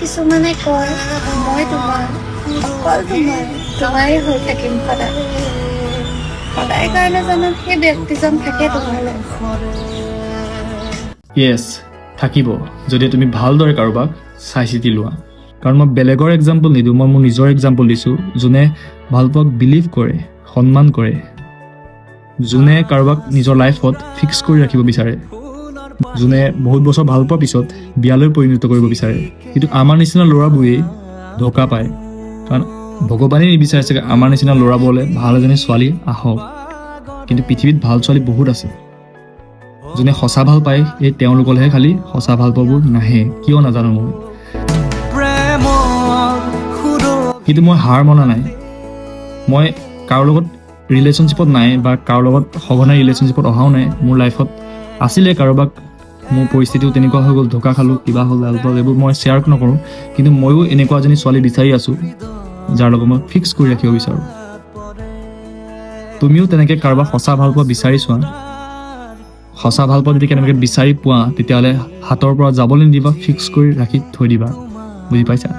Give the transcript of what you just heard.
কিছুমানে কয় মই তোমাৰ অকল তোমাৰেই হৈ থাকিম সদায় সদায় কাৰণে জানো সেই ব্যক্তিজন থাকে তোমাৰ লাইফত। য়েছ, থাকিব যদি তুমি ভালদৰে কাৰোবাক চাই চিতি লোৱা। কাৰণ মই বেলেগৰ এক্সাম্পল নিদিওঁ, মই মোৰ নিজৰ এক্সাম্পল দিছোঁ। যোনে ভালপোৱাক বিলিভ কৰে, সন্মান কৰে, যোনে কাৰোবাক নিজৰ লাইফত ফিক্স কৰি ৰাখিব বিচাৰে, যোনে বহুত বছৰ ভাল পোৱাৰ পিছত বিয়ালৈ পৰিণত কৰিব বিচাৰে। কিন্তু আমাৰ নিচিনা ল'ৰাবোৰেই ধোকা পায়, কাৰণ ভগৱানেই নিবিচাৰে চাগে আমাৰ নিচিনা ল'ৰাবোৰলৈ ভাল এজনী ছোৱালী আহক। কিন্তু পৃথিৱীত ভাল ছোৱালী বহুত আছে, যোনে সঁচা ভাল পায়, এই তেওঁলোকলৈহে খালি সঁচা ভাল পোৱাবোৰ নাহে, কিয় নাজানো মই। কিন্তু মই হাৰ মনা নাই, মই কাৰো লগত ৰিলেশ্যনশ্বিপত নাই বা কাৰো লগত সঘনাই ৰিলেশ্যনশ্বিপত অহাও নাই। মোৰ লাইফত আছিলে কাৰোবাক, মোৰ পৰিস্থিতিও তেনেকুৱা হৈ গ'ল, ধোকা খালোঁ, কিবা হ'ল, আলপল, এইবোৰ মই শ্বেয়াৰ নকৰোঁ। কিন্তু ময়ো এনেকুৱা এজনী ছোৱালী বিচাৰি আছোঁ যাৰ লগত মই ফিক্স কৰি ৰাখিব বিচাৰোঁ। তুমিও তেনেকৈ কাৰোবাক সঁচা ভাল পোৱা বিচাৰি চোৱা। সঁচা ভাল পোৱা যদি কেনেবাকৈ বিচাৰি পোৱা, তেতিয়াহ'লে হাতৰ পৰা যাবলৈ নিদিবা, ফিক্স কৰি ৰাখি থৈ দিবা। বুজি পাইছা?